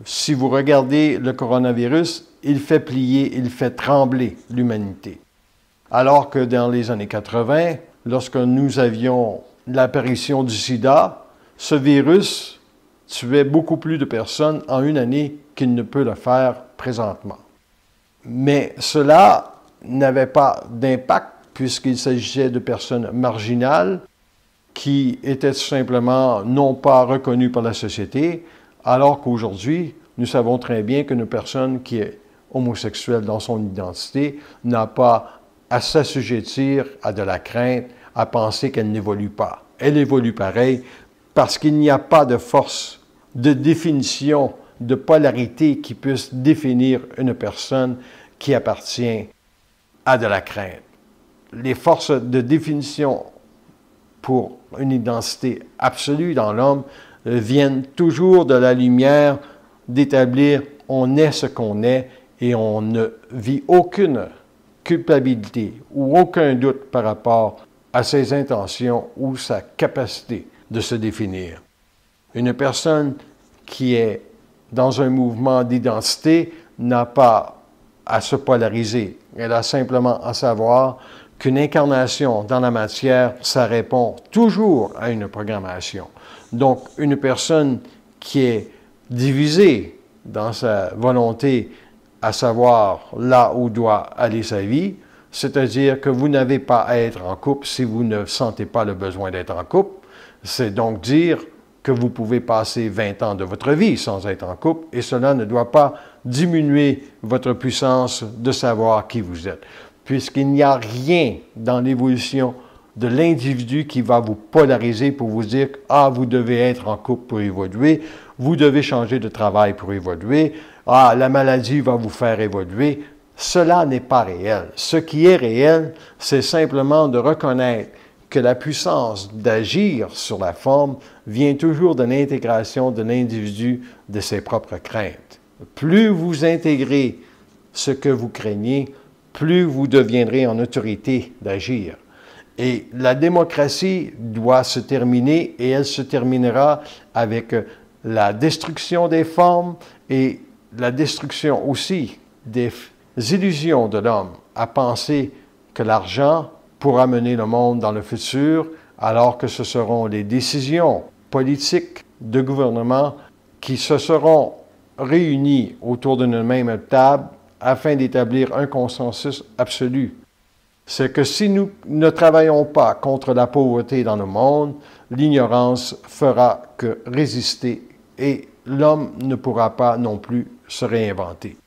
Si vous regardez le coronavirus, il fait plier, il fait trembler l'humanité. Alors que dans les années 80, lorsque nous avions l'apparition du sida, ce virus tuait beaucoup plus de personnes en une année qu'il ne peut le faire présentement. Mais cela n'avait pas d'impact puisqu'il s'agissait de personnes marginales qui étaient tout simplement non pas reconnues par la société, alors qu'aujourd'hui, nous savons très bien qu'une personne qui est homosexuelle dans son identité n'a pas à s'assujettir à de la crainte, à penser qu'elle n'évolue pas. Elle évolue pareil parce qu'il n'y a pas de force, de définition, de polarité qui puisse définir une personne qui appartient à de la crainte. Les forces de définition pour une identité absolue dans l'homme viennent toujours de la lumière d'établir on est ce qu'on est et on ne vit aucune culpabilité ou aucun doute par rapport à ses intentions ou sa capacité de se définir. Une personne qui est dans un mouvement d'identité n'a pas à se polariser. Elle a simplement à savoir qu'une incarnation dans la matière, ça répond toujours à une programmation. Donc, une personne qui est divisée dans sa volonté à savoir là où doit aller sa vie, c'est-à-dire que vous n'avez pas à être en couple si vous ne sentez pas le besoin d'être en couple. C'est donc dire que vous pouvez passer 20 ans de votre vie sans être en couple et cela ne doit pas diminuer votre puissance de savoir qui vous êtes, puisqu'il n'y a rien dans l'évolution de l'individu qui va vous polariser pour vous dire « Ah, vous devez être en couple pour évoluer, vous devez changer de travail pour évoluer, ah, la maladie va vous faire évoluer ». Cela n'est pas réel. Ce qui est réel, c'est simplement de reconnaître que la puissance d'agir sur la forme vient toujours de l'intégration de l'individu de ses propres craintes. Plus vous intégrez ce que vous craignez, plus vous deviendrez en autorité d'agir. Et la démocratie doit se terminer et elle se terminera avec la destruction des formes et la destruction aussi des illusions de l'homme à penser que l'argent pourra mener le monde dans le futur, alors que ce seront les décisions politiques de gouvernement qui se seront réunies autour d'une même table afin d'établir un consensus absolu. C'est que si nous ne travaillons pas contre la pauvreté dans le monde, l'ignorance fera que résister et l'homme ne pourra pas non plus se réinventer.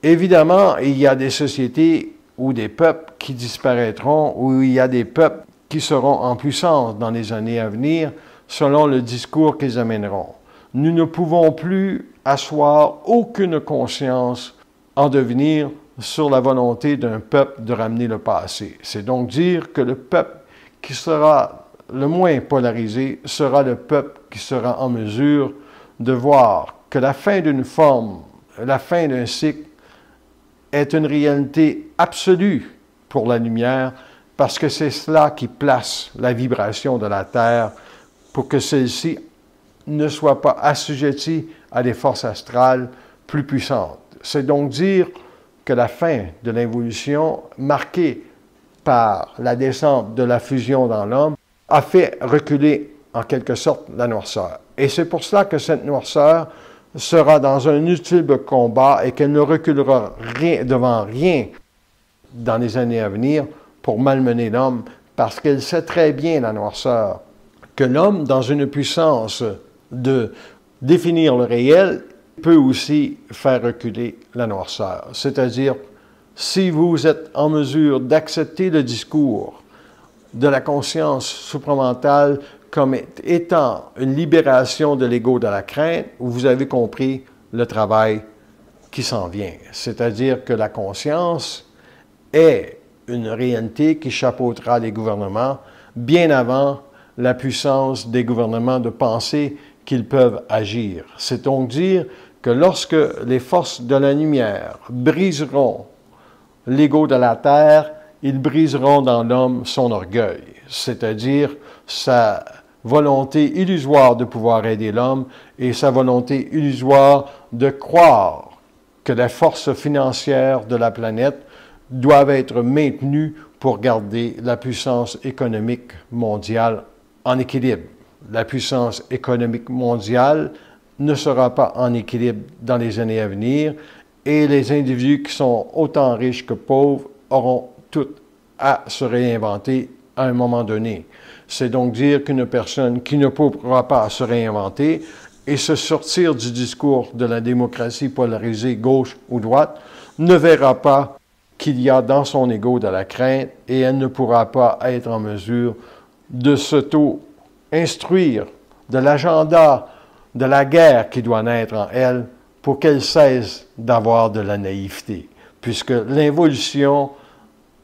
Évidemment, il y a des sociétés ou des peuples qui disparaîtront, ou il y a des peuples qui seront en puissance dans les années à venir selon le discours qu'ils amèneront. Nous ne pouvons plus asseoir aucune conscience en devenir sur la volonté d'un peuple de ramener le passé. C'est donc dire que le peuple qui sera le moins polarisé sera le peuple qui sera en mesure de voir que la fin d'une forme, la fin d'un cycle, est une réalité absolue pour la lumière parce que c'est cela qui place la vibration de la Terre pour que celle-ci ne soit pas assujettie à des forces astrales plus puissantes. C'est donc dire que la fin de l'évolution, marquée par la descente de la fusion dans l'homme, a fait reculer en quelque sorte la noirceur. Et c'est pour cela que cette noirceur sera dans un ultime combat et qu'elle ne reculera devant rien dans les années à venir pour malmener l'homme, parce qu'elle sait très bien, la noirceur, que l'homme, dans une puissance de définir le réel, peut aussi faire reculer la noirceur. C'est-à-dire, si vous êtes en mesure d'accepter le discours de la conscience supramentale comme étant une libération de l'ego de la crainte, vous avez compris le travail qui s'en vient. C'est-à-dire que la conscience est une réalité qui chapeautera les gouvernements bien avant la puissance des gouvernements de penser qu'ils peuvent agir. C'est donc dire que lorsque les forces de la lumière briseront l'ego de la terre, ils briseront dans l'homme son orgueil, c'est-à-dire sa volonté illusoire de pouvoir aider l'homme et sa volonté illusoire de croire que les forces financières de la planète doivent être maintenues pour garder la puissance économique mondiale en équilibre. La puissance économique mondiale ne sera pas en équilibre dans les années à venir et les individus qui sont autant riches que pauvres auront tout à se réinventer à un moment donné. C'est donc dire qu'une personne qui ne pourra pas se réinventer et se sortir du discours de la démocratie polarisée gauche ou droite ne verra pas qu'il y a dans son ego de la crainte et elle ne pourra pas être en mesure de s'auto-instruire de l'agenda de la guerre qui doit naître en elle pour qu'elle cesse d'avoir de la naïveté, puisque l'involution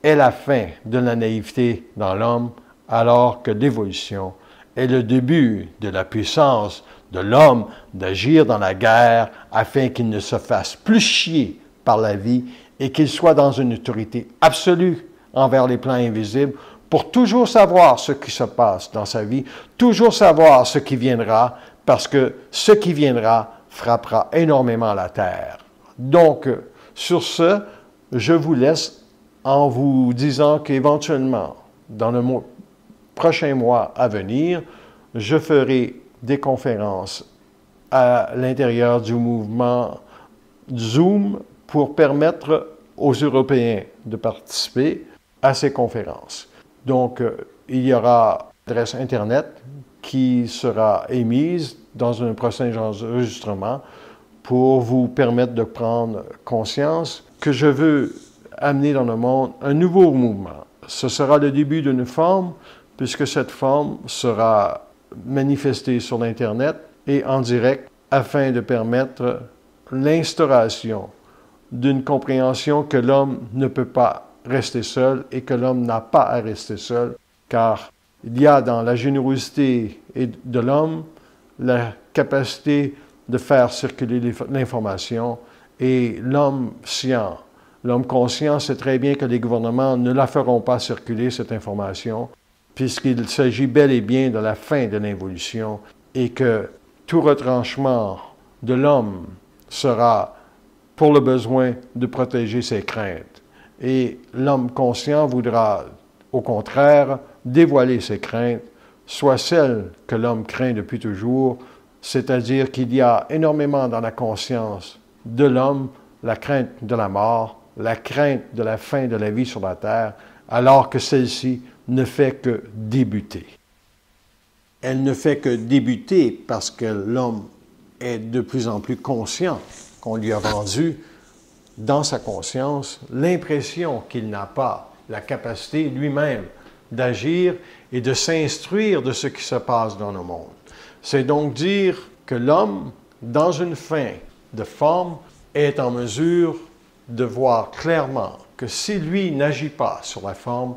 est la fin de la naïveté dans l'homme, alors que l'évolution est le début de la puissance de l'homme d'agir dans la guerre afin qu'il ne se fasse plus chier par la vie et qu'il soit dans une autorité absolue envers les plans invisibles pour toujours savoir ce qui se passe dans sa vie, toujours savoir ce qui viendra, parce que ce qui viendra frappera énormément la terre. Donc, sur ce, je vous laisse en vous disant qu'éventuellement, dans le prochain mois à venir, je ferai des conférences à l'intérieur du mouvement Zoom pour permettre aux Européens de participer à ces conférences. Donc, il y aura une adresse Internet qui sera émise dans un prochain enregistrement pour vous permettre de prendre conscience que je veux amener dans le monde un nouveau mouvement. Ce sera le début d'une forme, puisque cette forme sera manifestée sur l'Internet et en direct afin de permettre l'instauration d'une compréhension que l'homme ne peut pas rester seul et que l'homme n'a pas à rester seul, car il y a dans la générosité de l'homme la capacité de faire circuler l'information et l'homme scient, l'homme conscient sait très bien que les gouvernements ne la feront pas circuler, cette information, puisqu'il s'agit bel et bien de la fin de l'évolution et que tout retranchement de l'homme sera pour le besoin de protéger ses craintes. Et l'homme conscient voudra, au contraire, dévoiler ses craintes, soit celles que l'homme craint depuis toujours, c'est-à-dire qu'il y a énormément dans la conscience de l'homme la crainte de la mort, la crainte de la fin de la vie sur la terre, alors que celle-ci ne fait que débuter. Elle ne fait que débuter parce que l'homme est de plus en plus conscient qu'on lui a vendu dans sa conscience l'impression qu'il n'a pas la capacité lui-même d'agir et de s'instruire de ce qui se passe dans le monde. C'est donc dire que l'homme, dans une fin de forme, est en mesure de voir clairement que si lui n'agit pas sur la forme,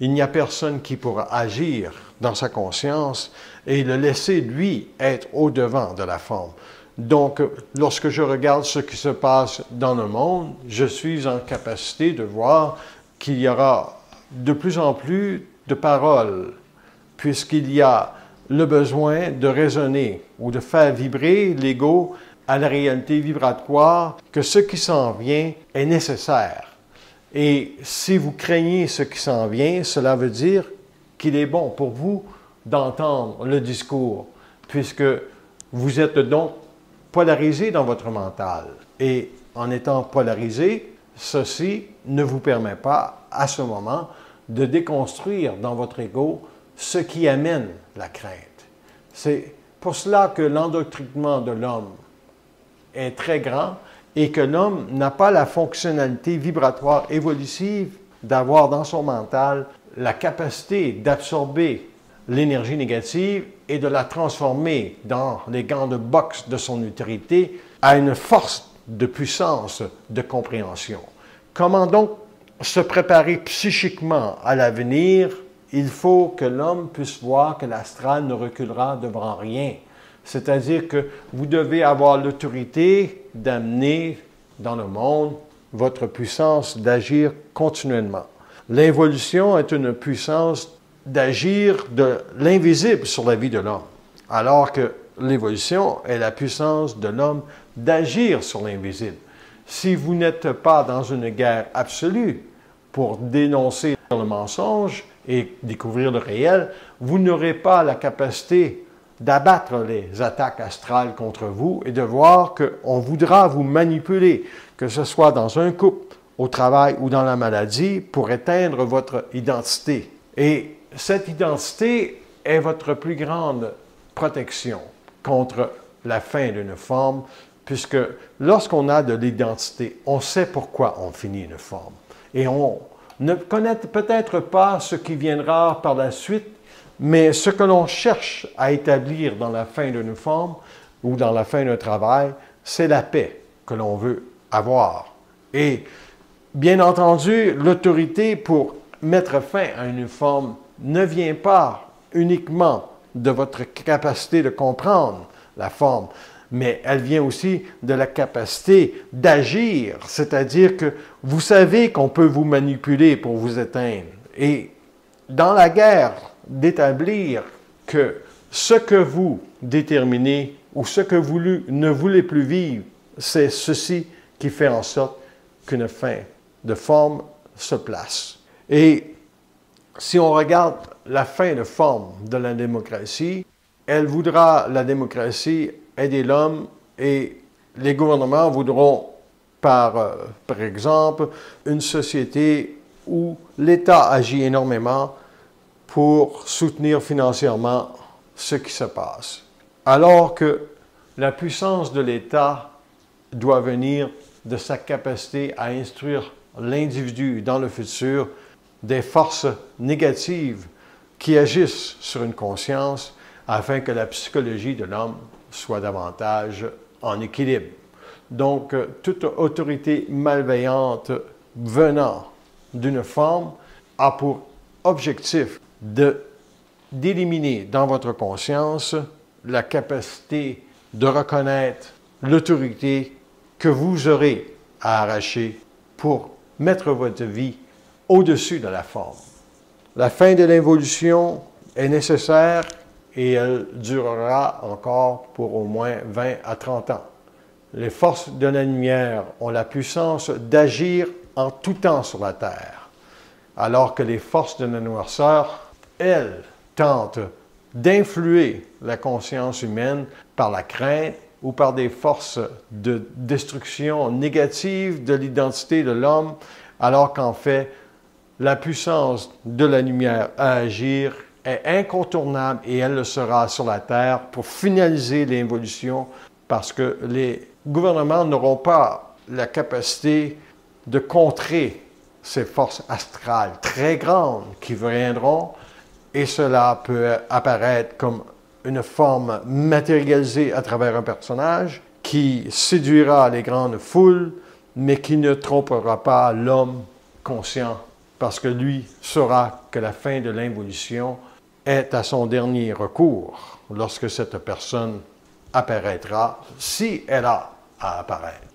il n'y a personne qui pourra agir dans sa conscience et le laisser, lui, être au-devant de la forme. Donc, lorsque je regarde ce qui se passe dans le monde, je suis en capacité de voir qu'il y aura de plus en plus de paroles, puisqu'il y a le besoin de raisonner ou de faire vibrer l'ego à la réalité vibratoire que ce qui s'en vient est nécessaire. Et si vous craignez ce qui s'en vient, cela veut dire qu'il est bon pour vous d'entendre le discours, puisque vous êtes donc polarisé dans votre mental. Et en étant polarisé, ceci ne vous permet pas, à ce moment, de déconstruire dans votre ego ce qui amène la crainte. C'est pour cela que l'endoctrinement de l'homme est très grand et que l'homme n'a pas la fonctionnalité vibratoire évolutive d'avoir dans son mental la capacité d'absorber l'énergie négative et de la transformer dans les gants de boxe de son utilité à une force de puissance de compréhension. Comment donc se préparer psychiquement à l'avenir? Il faut que l'homme puisse voir que l'astral ne reculera devant rien. C'est-à-dire que vous devez avoir l'autorité d'amener dans le monde votre puissance d'agir continuellement. L'involution est une puissance d'agir de l'invisible sur la vie de l'homme, alors que l'évolution est la puissance de l'homme d'agir sur l'invisible. Si vous n'êtes pas dans une guerre absolue pour dénoncer le mensonge et découvrir le réel, vous n'aurez pas la capacité d'abattre les attaques astrales contre vous et de voir qu'on voudra vous manipuler, que ce soit dans un couple, au travail ou dans la maladie, pour éteindre votre identité. Et cette identité est votre plus grande protection contre la fin d'une forme, puisque lorsqu'on a de l'identité, on sait pourquoi on finit une forme. Et on ne connaît peut-être pas ce qui viendra par la suite, mais ce que l'on cherche à établir dans la fin d'une forme ou dans la fin d'un travail, c'est la paix que l'on veut avoir. Et bien entendu, l'autorité pour mettre fin à une forme ne vient pas uniquement de votre capacité de comprendre la forme, mais elle vient aussi de la capacité d'agir, c'est-à-dire que vous savez qu'on peut vous manipuler pour vous éteindre. Et dans la guerre, d'établir que ce que vous déterminez ou ce que vous ne voulez plus vivre, c'est ceci qui fait en sorte qu'une fin de forme se place. Et si on regarde la fin de forme de la démocratie, elle voudra, la démocratie, aider l'homme et les gouvernements voudront, par exemple, une société où l'État agit énormément pour soutenir financièrement ce qui se passe. Alors que la puissance de l'État doit venir de sa capacité à instruire l'individu dans le futur des forces négatives qui agissent sur une conscience afin que la psychologie de l'homme soit davantage en équilibre. Donc, toute autorité malveillante venant d'une forme a pour objectif d'éliminer dans votre conscience la capacité de reconnaître l'autorité que vous aurez à arracher pour mettre votre vie au-dessus de la forme. La fin de l'évolution est nécessaire et elle durera encore pour au moins 20 à 30 ans. Les forces de la lumière ont la puissance d'agir en tout temps sur la Terre, alors que les forces de la noirceur, elles, tentent d'influer la conscience humaine par la crainte ou par des forces de destruction négative de l'identité de l'homme, alors qu'en fait, la puissance de la lumière à agir est incontournable et elle le sera sur la Terre pour finaliser l'évolution parce que les gouvernements n'auront pas la capacité de contrer ces forces astrales très grandes qui viendront et cela peut apparaître comme une forme matérialisée à travers un personnage qui séduira les grandes foules mais qui ne trompera pas l'homme conscient parce que lui saura que la fin de l'involution est à son dernier recours lorsque cette personne apparaîtra, si elle a à apparaître.